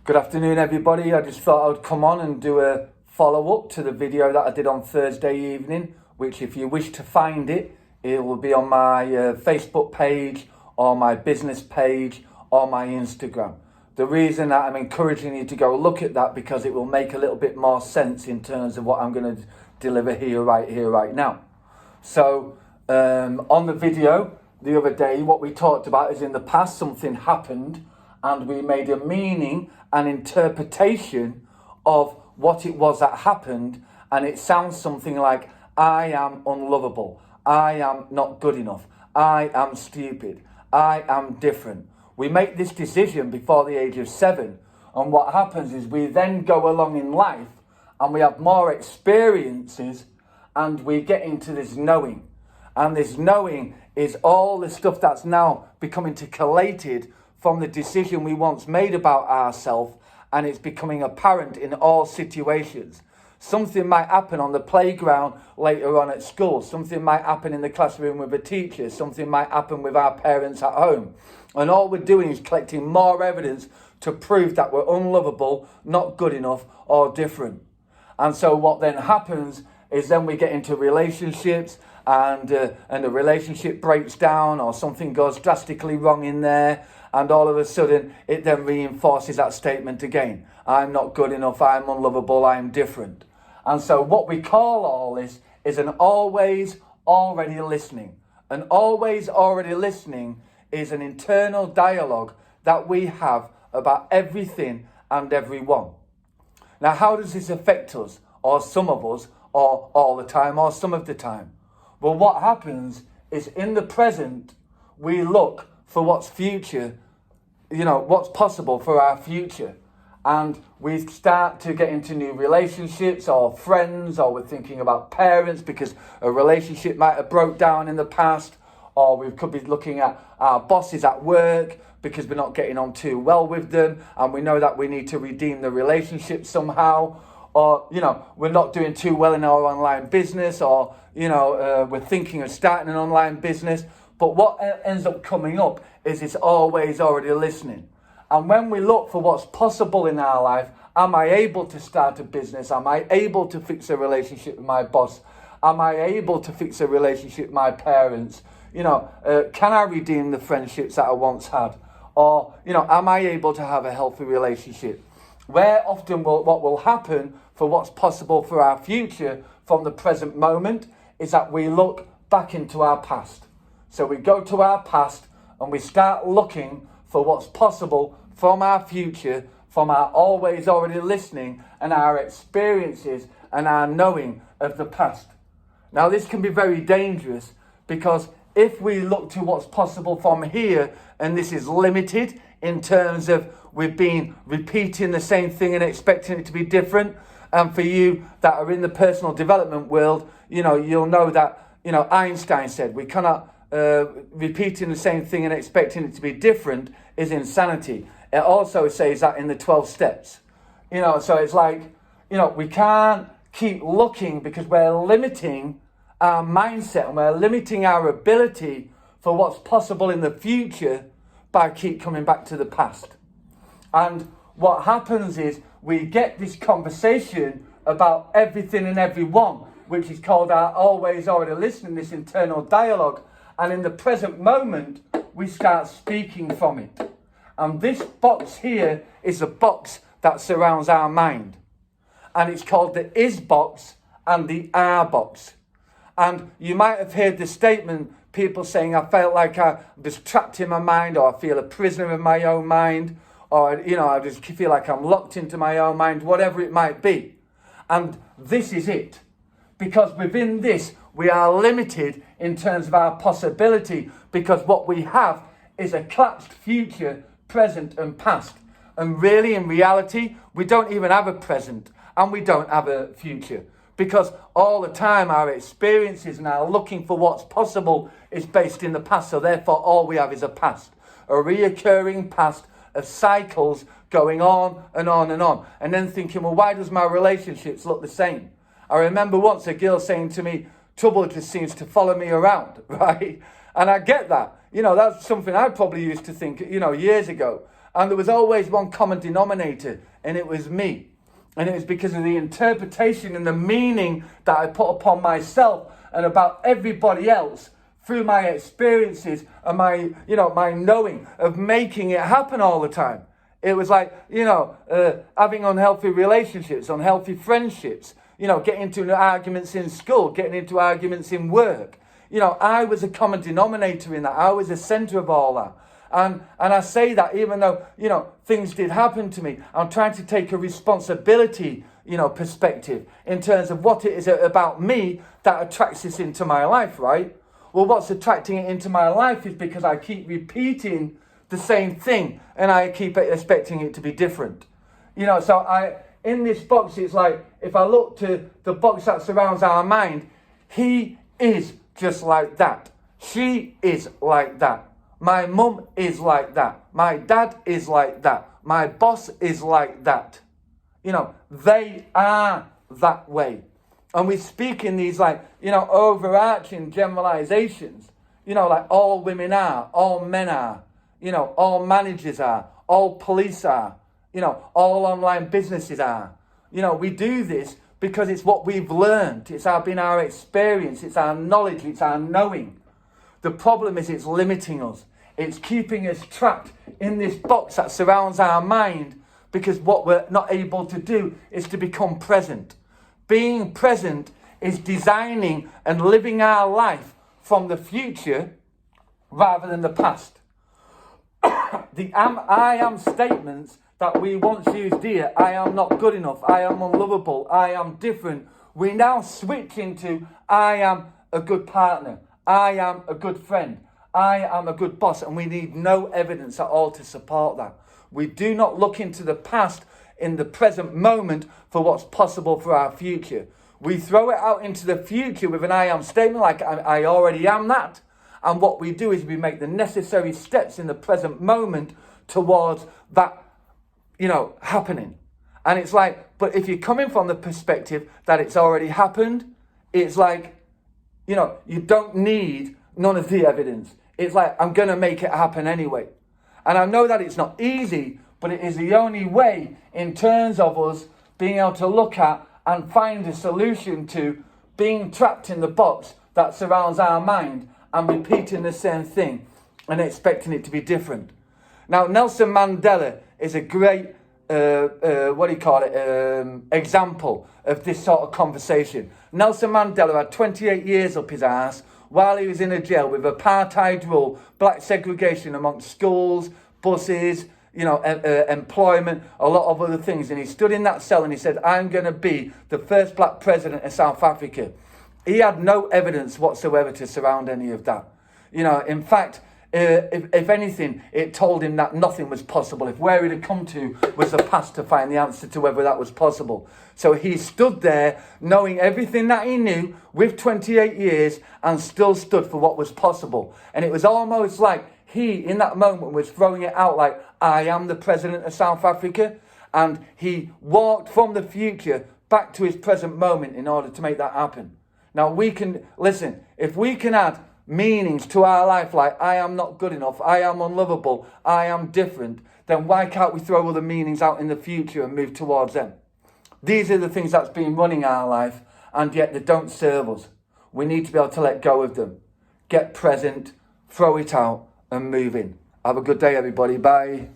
Good afternoon, everybody. I just thought I'd come on and do a follow-up to the video that I did on Thursday evening, which if you wish to find it, it will be on my Facebook page or my business page or my Instagram. The reason that I'm encouraging you to go look at that because it will make a little bit more sense in terms of what I'm going to deliver right now. So on the video the other day, what we talked about is in the past something happened and we made a meaning and interpretation of what it was that happened, and it sounds something like, I am unlovable, I am not good enough, I am stupid, I am different. We make this decision before the age of 7, and what happens is we then go along in life and we have more experiences and we get into this knowing. And this knowing is all the stuff that's now becoming collated from the decision we once made about ourselves, and it's becoming apparent in all situations. Something might happen on the playground later on at school. Something might happen in the classroom with a teacher. Something might happen with our parents at home. And all we're doing is collecting more evidence to prove that we're unlovable, not good enough, or different. And so what then happens is then we get into relationships and the relationship breaks down or something goes drastically wrong in there. And all of a sudden, it then reinforces that statement again. I'm not good enough, I'm unlovable, I'm different. And so what we call all this is an always already listening. An always already listening is an internal dialogue that we have about everything and everyone. Now, how does this affect us, or some of us, or all the time, or some of the time? Well, what happens is in the present, we look for what's future, what's possible for our future. And we start to get into new relationships or friends, or we're thinking about parents because a relationship might have broke down in the past, or we could be looking at our bosses at work because we're not getting on too well with them and we know that we need to redeem the relationship somehow. Or, we're not doing too well in our online business, or, we're thinking of starting an online business. But what ends up coming up is it's always already listening. And when we look for what's possible in our life, am I able to start a business? Am I able to fix a relationship with my boss? Am I able to fix a relationship with my parents? Can I redeem the friendships that I once had? Or, am I able to have a healthy relationship? Where often what will happen for what's possible for our future from the present moment is that we look back into our past. So we go to our past and we start looking for what's possible from our future, from our always already listening and our experiences and our knowing of the past. Now, this can be very dangerous because if we look to what's possible from here, and this is limited in terms of we've been repeating the same thing and expecting it to be different. And for you that are in the personal development world, you'll know that, Einstein said we cannot repeating the same thing and expecting it to be different is insanity. It also says that in the 12 steps. So it's like, we can't keep looking because we're limiting our mindset and we're limiting our ability for what's possible in the future by keep coming back to the past. And what happens is we get this conversation about everything and everyone, which is called our always already listening, this internal dialogue. And in the present moment, we start speaking from it. And this box here is a box that surrounds our mind. And it's called the is box and the are box. And you might have heard the statement, people saying, I felt like I'm just trapped in my mind, or I feel a prisoner in my own mind, or, I just feel like I'm locked into my own mind, whatever it might be. And this is it. Because within this, we are limited in terms of our possibility, because what we have is a collapsed future, present and past. And really, in reality, we don't even have a present and we don't have a future. Because all the time our experiences and our looking for what's possible is based in the past. So therefore, all we have is a past. A reoccurring past of cycles going on and on and on. And then thinking, well, why does my relationships look the same? I remember once a girl saying to me, trouble just seems to follow me around, right? And I get that. That's something I probably used to think, years ago. And there was always one common denominator, and it was me. And it was because of the interpretation and the meaning that I put upon myself and about everybody else through my experiences and my knowing of making it happen all the time. It was like, having unhealthy relationships, unhealthy friendships, getting into arguments in school, getting into arguments in work. I was a common denominator in that. I was the center of all that. And I say that even though, things did happen to me, I'm trying to take a responsibility, perspective in terms of what it is about me that attracts this into my life, right? Well, what's attracting it into my life is because I keep repeating the same thing and I keep expecting it to be different. So in this box, it's like, if I look to the box that surrounds our mind, he is just like that. She is like that. My mum is like that. My dad is like that. My boss is like that. They are that way. And we speak in these overarching generalizations. Like all women are, all men are, all managers are, all police are, all online businesses are. We do this because it's what we've learned. It's been our experience. It's our knowledge. It's our knowing. The problem is it's limiting us. It's keeping us trapped in this box that surrounds our mind, because what we're not able to do is to become present. Being present is designing and living our life from the future rather than the past. The I am statements that we once used here, I am not good enough, I am unlovable, I am different, we now switch into I am a good partner, I am a good friend, I am a good boss, and we need no evidence at all to support that. We do not look into the past in the present moment for what's possible for our future. We throw it out into the future with an I am statement like I already am that. And what we do is we make the necessary steps in the present moment towards that, happening. And it's like, but if you're coming from the perspective that it's already happened, it's like, you don't need none of the evidence. It's like, I'm going to make it happen anyway. And I know that it's not easy, but it is the only way in terms of us being able to look at and find a solution to being trapped in the box that surrounds our mind and repeating the same thing and expecting it to be different. Now, Nelson Mandela is a great, example of this sort of conversation. Nelson Mandela had 28 years up his arse while he was in a jail with apartheid rule, black segregation amongst schools, buses, employment, a lot of other things. And he stood in that cell and he said, I'm going to be the first black president of South Africa. He had no evidence whatsoever to surround any of that. In fact, if anything, it told him that nothing was possible. If where he'd have come to was the past to find the answer to whether that was possible. So he stood there knowing everything that he knew with 28 years and still stood for what was possible. And it was almost like he, in that moment, was throwing it out like, I am the president of South Africa. And he walked from the future back to his present moment in order to make that happen. Now we can, listen, if we can add meanings to our life like I am not good enough, I am unlovable, I am different, then why can't we throw other meanings out in the future and move towards them? These are the things that's been running our life, and yet they don't serve us. We need to be able to let go of them. Get present, throw it out and move in. Have a good day, everybody. Bye.